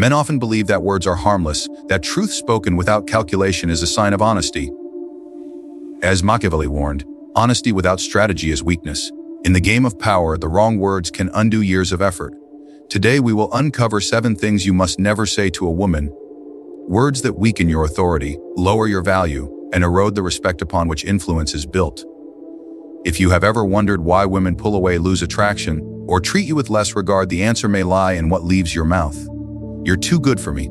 Men often believe that words are harmless, that truth spoken without calculation is a sign of honesty. As Machiavelli warned, honesty without strategy is weakness. In the game of power, the wrong words can undo years of effort. Today we will uncover 7 things you must never say to a woman. Words that weaken your authority, lower your value, and erode the respect upon which influence is built. If you have ever wondered why women pull away, lose attraction, or treat you with less regard, the answer may lie in what leaves your mouth. You're too good for me.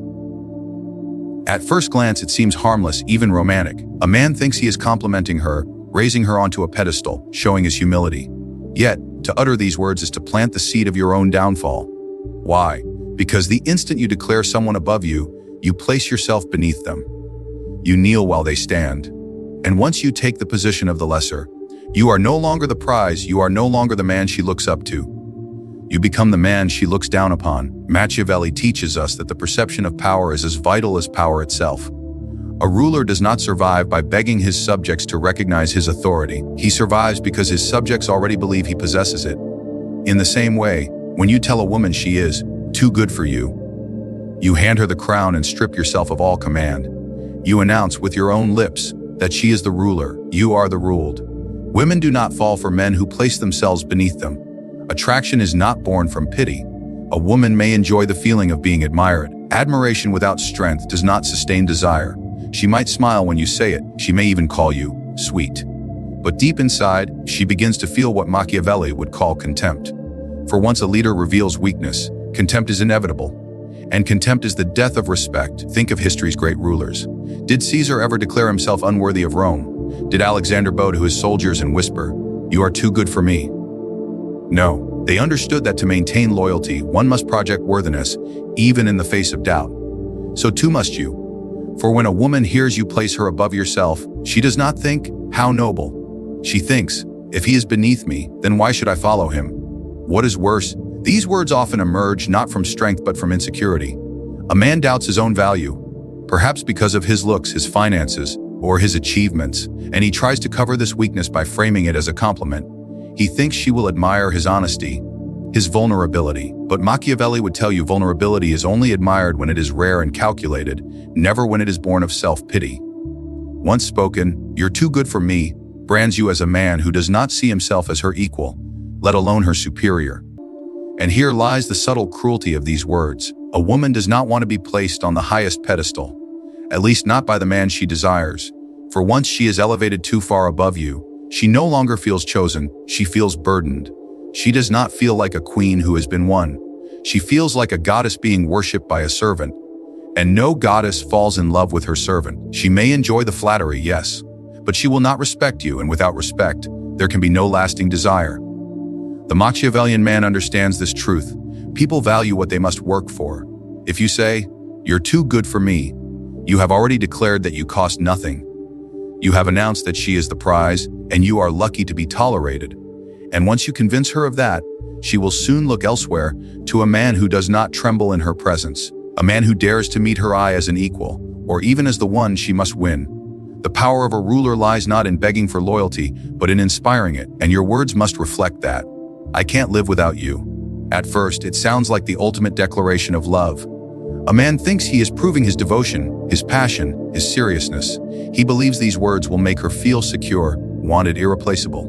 At first glance, it seems harmless, even romantic. A man thinks he is complimenting her, raising her onto a pedestal, showing his humility. Yet, to utter these words is to plant the seed of your own downfall. Why? Because the instant you declare someone above you, you place yourself beneath them. You kneel while they stand. And once you take the position of the lesser, you are no longer the prize, you are no longer the man she looks up to. You become the man she looks down upon. Machiavelli teaches us that the perception of power is as vital as power itself. A ruler does not survive by begging his subjects to recognize his authority. He survives because his subjects already believe he possesses it. In the same way, when you tell a woman she is too good for you, you hand her the crown and strip yourself of all command. You announce with your own lips that she is the ruler, you are the ruled. Women do not fall for men who place themselves beneath them. Attraction is not born from pity. A woman may enjoy the feeling of being admired. Admiration without strength does not sustain desire. She might smile when you say it. She may even call you sweet. But deep inside, she begins to feel what Machiavelli would call contempt. For once a leader reveals weakness, contempt is inevitable. And contempt is the death of respect. Think of history's great rulers. Did Caesar ever declare himself unworthy of Rome? Did Alexander bow to his soldiers and whisper, "You are too good for me"? No, they understood that to maintain loyalty, one must project worthiness, even in the face of doubt. So too must you. For when a woman hears you place her above yourself, she does not think, "How noble." She thinks, "If he is beneath me, then why should I follow him?" What is worse, these words often emerge not from strength but from insecurity. A man doubts his own value, perhaps because of his looks, his finances, or his achievements, and he tries to cover this weakness by framing it as a compliment. He thinks she will admire his honesty, his vulnerability. But Machiavelli would tell you vulnerability is only admired when it is rare and calculated, never when it is born of self-pity. Once spoken, "You're too good for me," brands you as a man who does not see himself as her equal, let alone her superior. And here lies the subtle cruelty of these words. A woman does not want to be placed on the highest pedestal, at least not by the man she desires. For once she is elevated too far above you, she no longer feels chosen, she feels burdened. She does not feel like a queen who has been won. She feels like a goddess being worshipped by a servant. And no goddess falls in love with her servant. She may enjoy the flattery, yes, but she will not respect you, and without respect, there can be no lasting desire. The Machiavellian man understands this truth. People value what they must work for. If you say, "You're too good for me," you have already declared that you cost nothing. You have announced that she is the prize, and you are lucky to be tolerated. And once you convince her of that, she will soon look elsewhere to a man who does not tremble in her presence, a man who dares to meet her eye as an equal, or even as the one she must win. The power of a ruler lies not in begging for loyalty, but in inspiring it, and your words must reflect that. "I can't live without you." At first, it sounds like the ultimate declaration of love. A man thinks he is proving his devotion, his passion, his seriousness. He believes these words will make her feel secure, wanted, irreplaceable.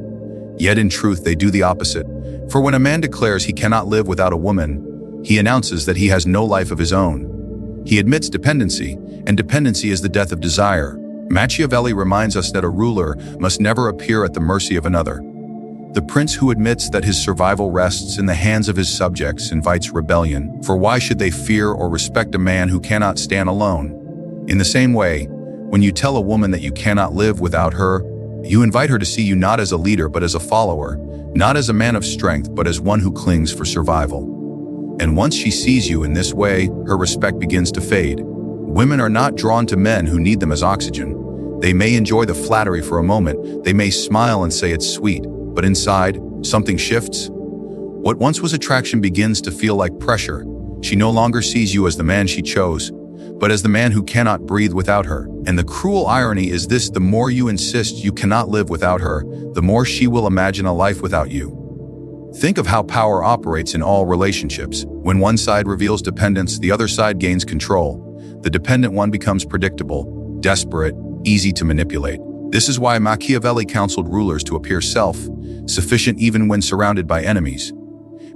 Yet in truth, they do the opposite. For when a man declares he cannot live without a woman, he announces that he has no life of his own. He admits dependency, and dependency is the death of desire. Machiavelli reminds us that a ruler must never appear at the mercy of another. The prince who admits that his survival rests in the hands of his subjects invites rebellion, for why should they fear or respect a man who cannot stand alone? In the same way, when you tell a woman that you cannot live without her, you invite her to see you not as a leader but as a follower, not as a man of strength but as one who clings for survival. And once she sees you in this way, her respect begins to fade. Women are not drawn to men who need them as oxygen. They may enjoy the flattery for a moment, they may smile and say it's sweet, but inside, something shifts. What once was attraction begins to feel like pressure. She no longer sees you as the man she chose, but as the man who cannot breathe without her. And the cruel irony is this: the more you insist you cannot live without her, the more she will imagine a life without you. Think of how power operates in all relationships. When one side reveals dependence, the other side gains control. The dependent one becomes predictable, desperate, easy to manipulate. This is why Machiavelli counseled rulers to appear self-sufficient even when surrounded by enemies.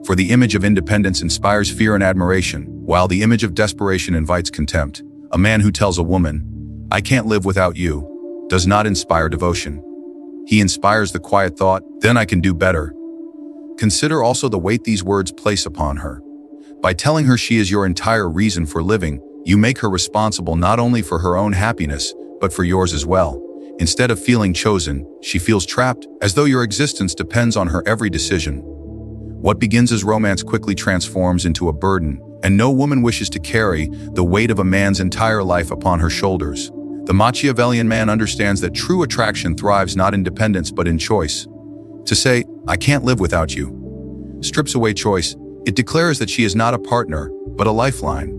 For the image of independence inspires fear and admiration, while the image of desperation invites contempt. A man who tells a woman, "I can't live without you," does not inspire devotion. He inspires the quiet thought, "Then I can do better." Consider also the weight these words place upon her. By telling her she is your entire reason for living, you make her responsible not only for her own happiness, but for yours as well. Instead of feeling chosen, she feels trapped, as though your existence depends on her every decision. What begins as romance quickly transforms into a burden, and no woman wishes to carry the weight of a man's entire life upon her shoulders. The Machiavellian man understands that true attraction thrives not in dependence but in choice. To say, "I can't live without you," strips away choice. It declares that she is not a partner, but a lifeline.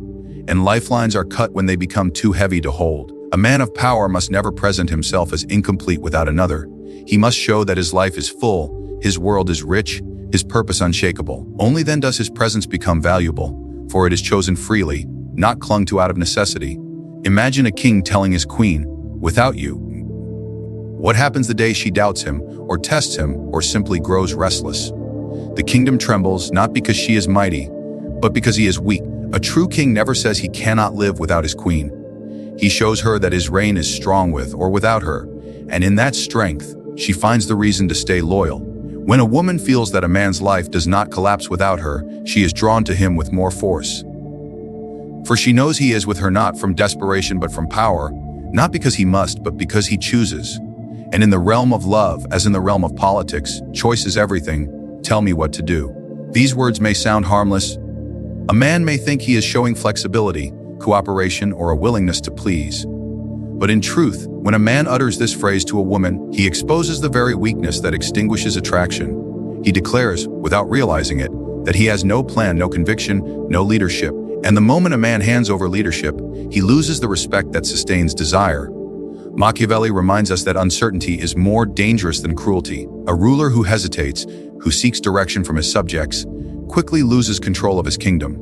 And lifelines are cut when they become too heavy to hold. A man of power must never present himself as incomplete without another. He must show that his life is full, his world is rich, his purpose unshakable. Only then does his presence become valuable, for it is chosen freely, not clung to out of necessity. Imagine a king telling his queen, "Without you." What happens the day she doubts him, or tests him, or simply grows restless? The kingdom trembles, not because she is mighty, but because he is weak. A true king never says he cannot live without his queen. He shows her that his reign is strong with or without her, and in that strength, she finds the reason to stay loyal. When a woman feels that a man's life does not collapse without her, she is drawn to him with more force. For she knows he is with her not from desperation but from power, not because he must, but because he chooses. And in the realm of love, as in the realm of politics, choice is everything. Tell me what to do. These words may sound harmless. A man may think he is showing flexibility, cooperation, or a willingness to please. But in truth, when a man utters this phrase to a woman, he exposes the very weakness that extinguishes attraction. He declares, without realizing it, that he has no plan, no conviction, no leadership. And the moment a man hands over leadership, he loses the respect that sustains desire. Machiavelli reminds us that uncertainty is more dangerous than cruelty. A ruler who hesitates, who seeks direction from his subjects, quickly loses control of his kingdom.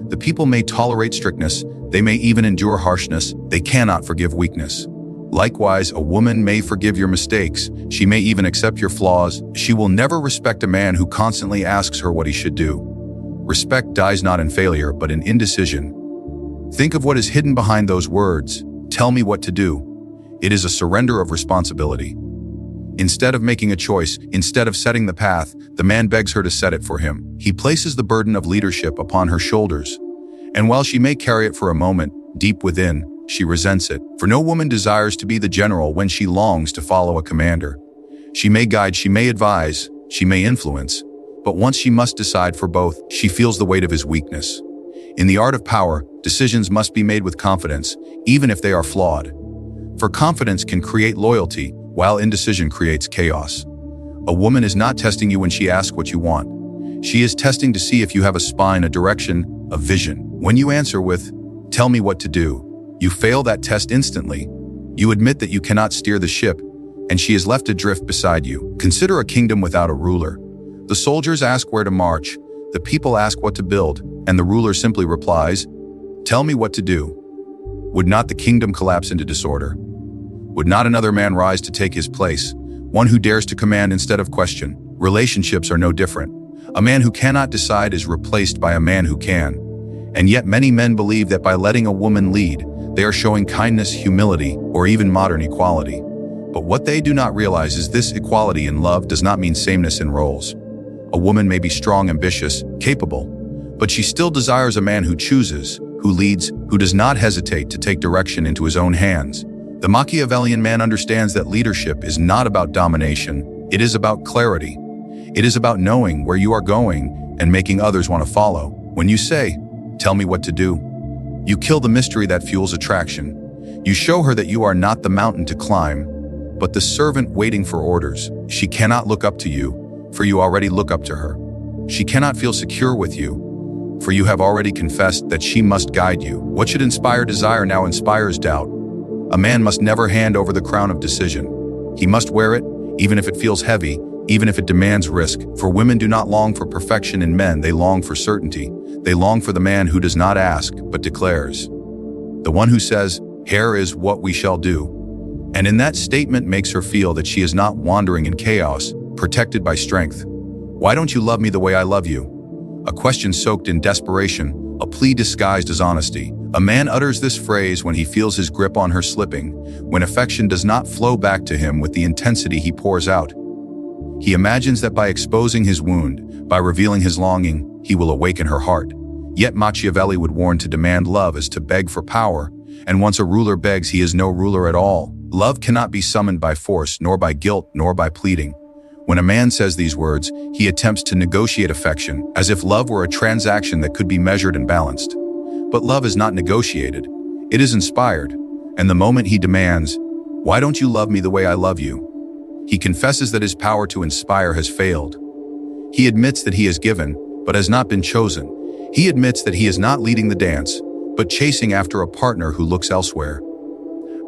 The people may tolerate strictness, they may even endure harshness, they cannot forgive weakness. Likewise, a woman may forgive your mistakes, she may even accept your flaws. She will never respect a man who constantly asks her what he should do. Respect dies not in failure, but in indecision. Think of what is hidden behind those words, "Tell me what to do." It is a surrender of responsibility. Instead of making a choice, instead of setting the path, the man begs her to set it for him. He places the burden of leadership upon her shoulders. And while she may carry it for a moment, deep within, she resents it. For no woman desires to be the general when she longs to follow a commander. She may guide, she may advise, she may influence, but once she must decide for both, she feels the weight of his weakness. In the art of power, decisions must be made with confidence, even if they are flawed. For confidence can create loyalty, while indecision creates chaos. A woman is not testing you when she asks what you want. She is testing to see if you have a spine, a direction, a vision. When you answer with, "Tell me what to do," you fail that test instantly. You admit that you cannot steer the ship, and she is left adrift beside you. Consider a kingdom without a ruler. The soldiers ask where to march, the people ask what to build, and the ruler simply replies, "Tell me what to do." Would not the kingdom collapse into disorder? Would not another man rise to take his place, one who dares to command instead of question? Relationships are no different. A man who cannot decide is replaced by a man who can. And yet many men believe that by letting a woman lead, they are showing kindness, humility, or even modern equality. But what they do not realize is this equality in love does not mean sameness in roles. A woman may be strong, ambitious, capable, but she still desires a man who chooses, who leads, who does not hesitate to take direction into his own hands. The Machiavellian man understands that leadership is not about domination, it is about clarity. It is about knowing where you are going and making others want to follow. When you say, "Tell me what to do," you kill the mystery that fuels attraction. You show her that you are not the mountain to climb, but the servant waiting for orders. She cannot look up to you, for you already look up to her. She cannot feel secure with you, for you have already confessed that she must guide you. What should inspire desire now inspires doubt. A man must never hand over the crown of decision. He must wear it, even if it feels heavy, even if it demands risk. For women do not long for perfection in men, they long for certainty. They long for the man who does not ask, but declares. The one who says, "Here is what we shall do." And in that statement makes her feel that she is not wandering in chaos, protected by strength. Why don't you love me the way I love you? A question soaked in desperation, a plea disguised as honesty. A man utters this phrase when he feels his grip on her slipping, when affection does not flow back to him with the intensity he pours out. He imagines that by exposing his wound, by revealing his longing, he will awaken her heart. Yet Machiavelli would warn to demand love is to beg for power, and once a ruler begs, he is no ruler at all. Love cannot be summoned by force, nor by guilt, nor by pleading. When a man says these words, he attempts to negotiate affection, as if love were a transaction that could be measured and balanced. But love is not negotiated. It is inspired. And the moment he demands, "Why don't you love me the way I love you?" he confesses that his power to inspire has failed. He admits that he has given, but has not been chosen. He admits that he is not leading the dance, but chasing after a partner who looks elsewhere.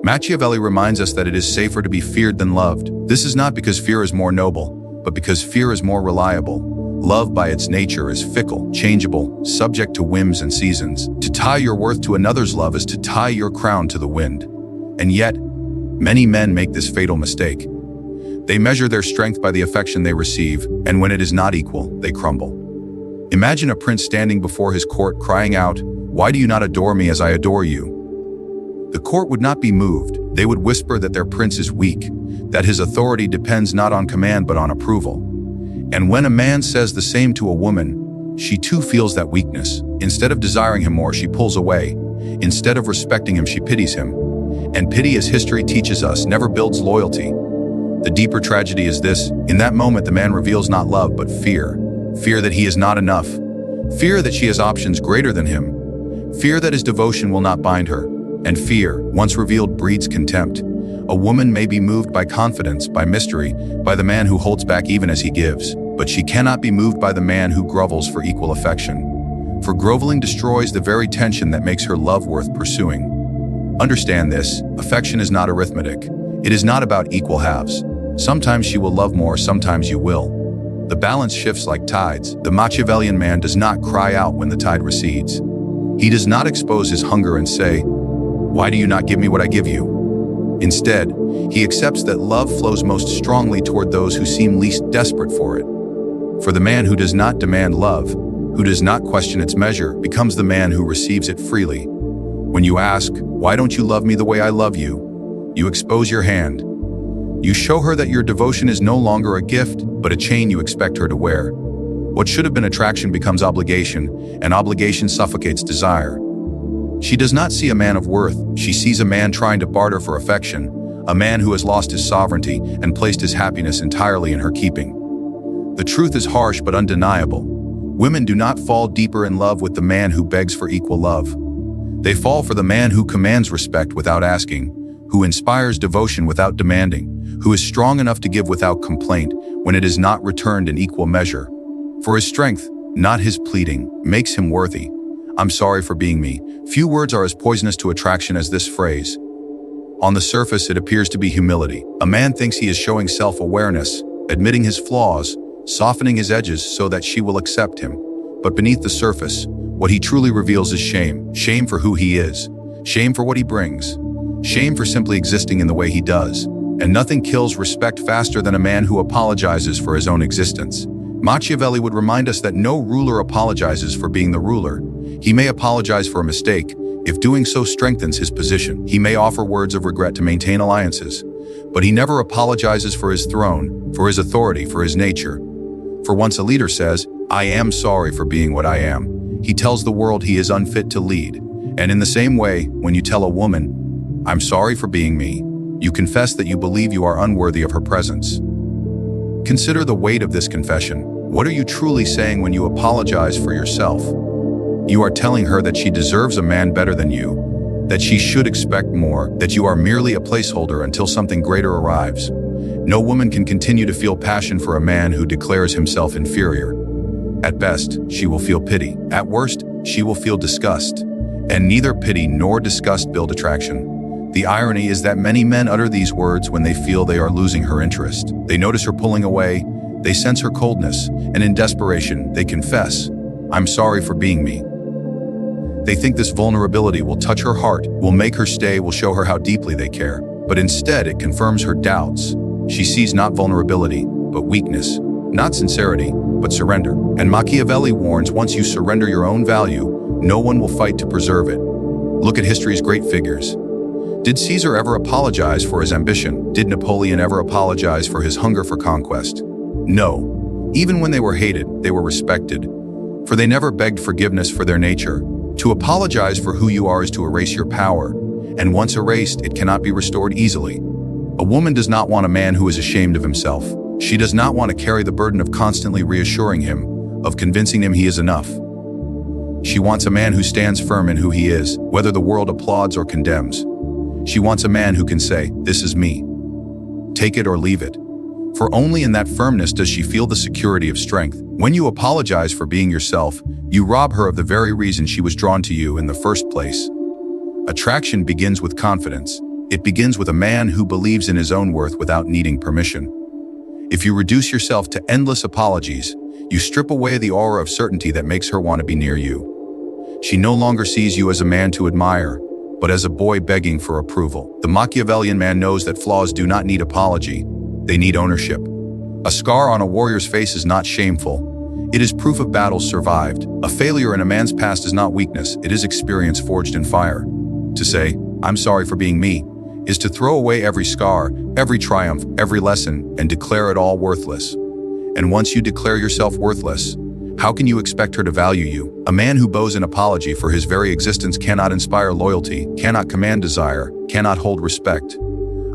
Machiavelli reminds us that it is safer to be feared than loved. This is not because fear is more noble, but because fear is more reliable. Love by its nature is fickle, changeable, subject to whims and seasons. To tie your worth to another's love is to tie your crown to the wind. And yet, many men make this fatal mistake. They measure their strength by the affection they receive, and when it is not equal, they crumble. Imagine a prince standing before his court crying out, "Why do you not adore me as I adore you?" The court would not be moved. They would whisper that their prince is weak, that his authority depends not on command but on approval. And when a man says the same to a woman, she too feels that weakness. Instead of desiring him more, she pulls away. Instead of respecting him, she pities him. And pity, as history teaches us, never builds loyalty. The deeper tragedy is this: in that moment the man reveals not love but fear. Fear that he is not enough. Fear that she has options greater than him. Fear that his devotion will not bind her. And fear, once revealed, breeds contempt. A woman may be moved by confidence, by mystery, by the man who holds back even as he gives, but she cannot be moved by the man who grovels for equal affection. For groveling destroys the very tension that makes her love worth pursuing. Understand this: affection is not arithmetic. It is not about equal halves. Sometimes she will love more, sometimes you will. The balance shifts like tides. The Machiavellian man does not cry out when the tide recedes. He does not expose his hunger and say, "Why do you not give me what I give you?" Instead, he accepts that love flows most strongly toward those who seem least desperate for it. For the man who does not demand love, who does not question its measure, becomes the man who receives it freely. When you ask, "Why don't you love me the way I love you?" you expose your hand. You show her that your devotion is no longer a gift, but a chain you expect her to wear. What should have been attraction becomes obligation, and obligation suffocates desire. She does not see a man of worth. She sees a man trying to barter for affection, a man who has lost his sovereignty and placed his happiness entirely in her keeping. The truth is harsh but undeniable. Women do not fall deeper in love with the man who begs for equal love. They fall for the man who commands respect without asking, who inspires devotion without demanding, who is strong enough to give without complaint when it is not returned in equal measure. For his strength, not his pleading, makes him worthy. "I'm sorry for being me." Few words are as poisonous to attraction as this phrase. On the surface, it appears to be humility. A man thinks he is showing self-awareness, admitting his flaws, softening his edges so that she will accept him. But beneath the surface, what he truly reveals is shame. Shame for who he is. Shame for what he brings. Shame for simply existing in the way he does. And nothing kills respect faster than a man who apologizes for his own existence. Machiavelli would remind us that no ruler apologizes for being the ruler. He may apologize for a mistake, if doing so strengthens his position. He may offer words of regret to maintain alliances, but he never apologizes for his throne, for his authority, for his nature. For once a leader says, "I am sorry for being what I am," he tells the world he is unfit to lead. And in the same way, when you tell a woman, "I'm sorry for being me," you confess that you believe you are unworthy of her presence. Consider the weight of this confession. What are you truly saying when you apologize for yourself? You are telling her that she deserves a man better than you, that she should expect more, that you are merely a placeholder until something greater arrives. No woman can continue to feel passion for a man who declares himself inferior. At best, she will feel pity. At worst, she will feel disgust. And neither pity nor disgust build attraction. The irony is that many men utter these words when they feel they are losing her interest. They notice her pulling away, They sense her coldness, and in desperation, they confess, "I'm sorry for being me." They think this vulnerability will touch her heart, will make her stay, will show her how deeply they care. But instead, it confirms her doubts. She sees not vulnerability, but weakness. Not sincerity, but surrender. And Machiavelli warns, once you surrender your own value, no one will fight to preserve it. Look at history's great figures. Did Caesar ever apologize for his ambition? Did Napoleon ever apologize for his hunger for conquest? No. Even when they were hated, they were respected. For they never begged forgiveness for their nature. To apologize for who you are is to erase your power. And once erased, it cannot be restored easily. A woman does not want a man who is ashamed of himself. She does not want to carry the burden of constantly reassuring him, of convincing him he is enough. She wants a man who stands firm in who he is, whether the world applauds or condemns. She wants a man who can say, "This is me. Take it or leave it." For only in that firmness does she feel the security of strength. When you apologize for being yourself, you rob her of the very reason she was drawn to you in the first place. Attraction begins with confidence. It begins with a man who believes in his own worth without needing permission. If you reduce yourself to endless apologies, you strip away the aura of certainty that makes her want to be near you. She no longer sees you as a man to admire, but as a boy begging for approval. The Machiavellian man knows that flaws do not need apology. They need ownership. A scar on a warrior's face is not shameful. It is proof of battles survived. A failure in a man's past is not weakness. It is experience forged in fire. To say, "I'm sorry for being me," is to throw away every scar, every triumph, every lesson, and declare it all worthless. And once you declare yourself worthless, how can you expect her to value you? A man who bows an apology for his very existence cannot inspire loyalty, cannot command desire, cannot hold respect.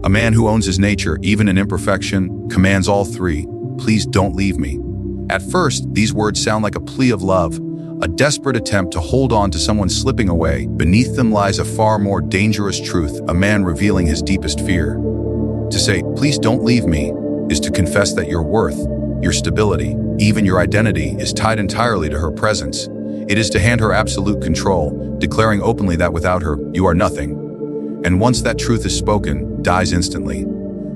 A man who owns his nature, even in imperfection, commands all three. Please don't leave me. At first, these words sound like a plea of love, a desperate attempt to hold on to someone slipping away. Beneath them lies a far more dangerous truth, a man revealing his deepest fear. To say, "Please don't leave me," is to confess that your worth, your stability, even your identity is tied entirely to her presence. It is to hand her absolute control, declaring openly that without her, you are nothing. And once that truth is spoken, dies instantly.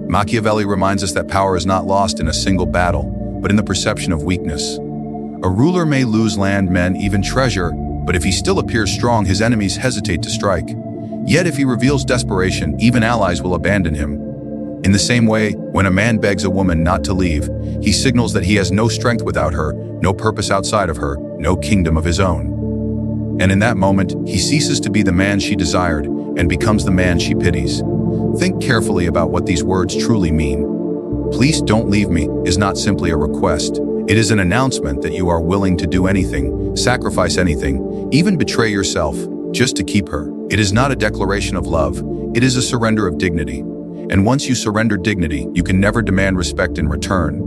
Machiavelli reminds us that power is not lost in a single battle, but in the perception of weakness. A ruler may lose land, men, even treasure, but if he still appears strong, his enemies hesitate to strike. Yet if he reveals desperation, even allies will abandon him. In the same way, when a man begs a woman not to leave, he signals that he has no strength without her, no purpose outside of her, no kingdom of his own. And in that moment, he ceases to be the man she desired and becomes the man she pities. Think carefully about what these words truly mean. "Please don't leave me" is not simply a request. It is an announcement that you are willing to do anything, sacrifice anything, even betray yourself, just to keep her. It is not a declaration of love. It is a surrender of dignity. And once you surrender dignity, you can never demand respect in return.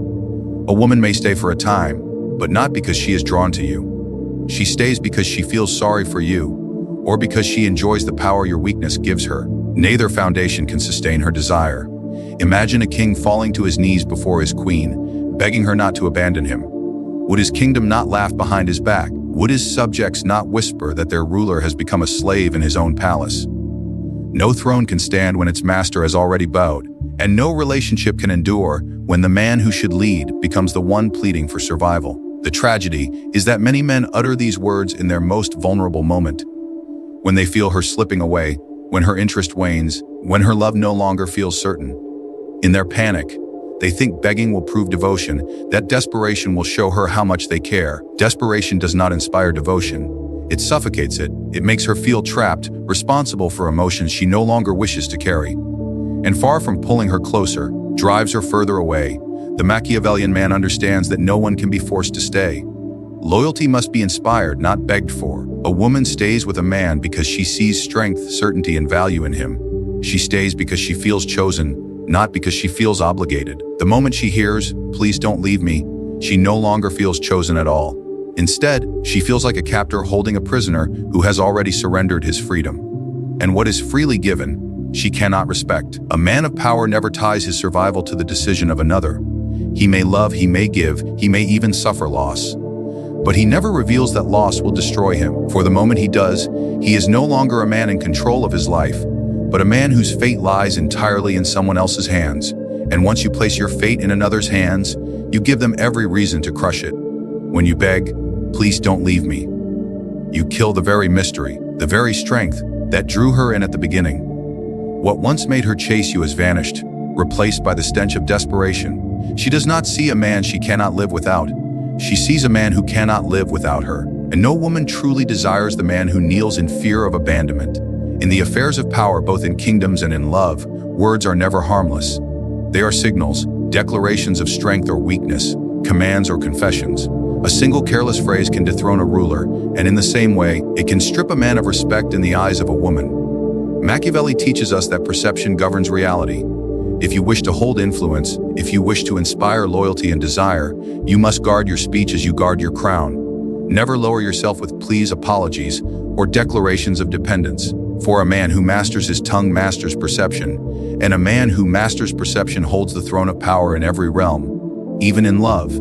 A woman may stay for a time, but not because she is drawn to you. She stays because she feels sorry for you, or because she enjoys the power your weakness gives her. Neither foundation can sustain her desire. Imagine a king falling to his knees before his queen, begging her not to abandon him. Would his kingdom not laugh behind his back? Would his subjects not whisper that their ruler has become a slave in his own palace? No throne can stand when its master has already bowed, and no relationship can endure when the man who should lead becomes the one pleading for survival. The tragedy is that many men utter these words in their most vulnerable moment, when they feel her slipping away, when her interest wanes, when her love no longer feels certain. In their panic, they think begging will prove devotion, that desperation will show her how much they care. Desperation does not inspire devotion. It suffocates it. It makes her feel trapped, responsible for emotions she no longer wishes to carry. And far from pulling her closer, drives her further away. The Machiavellian man understands that no one can be forced to stay. Loyalty must be inspired, not begged for. A woman stays with a man because she sees strength, certainty, and value in him. She stays because she feels chosen, not because she feels obligated. The moment she hears, "Please don't leave me," she no longer feels chosen at all. Instead, she feels like a captor holding a prisoner who has already surrendered his freedom. And what is freely given, she cannot respect. A man of power never ties his survival to the decision of another. He may love, he may give, he may even suffer loss. But he never reveals that loss will destroy him. For the moment he does, he is no longer a man in control of his life, but a man whose fate lies entirely in someone else's hands. And once you place your fate in another's hands, You give them every reason to crush it. When you beg, "Please don't leave me," you kill the very mystery, the very strength that drew her in at the beginning. What once made her chase you has vanished, replaced by the stench of desperation. She does not see a man she cannot live without. She sees a man who cannot live without her. And no woman truly desires the man who kneels in fear of abandonment. In the affairs of power, both in kingdoms and in love, words are never harmless. They are signals, declarations of strength or weakness, commands or confessions. A single careless phrase can dethrone a ruler, and in the same way, it can strip a man of respect in the eyes of a woman. Machiavelli teaches us that perception governs reality. If you wish to hold influence, if you wish to inspire loyalty and desire, you must guard your speech as you guard your crown. Never lower yourself with pleas, apologies, or declarations of dependence. For a man who masters his tongue masters perception, and a man who masters perception holds the throne of power in every realm, even in love.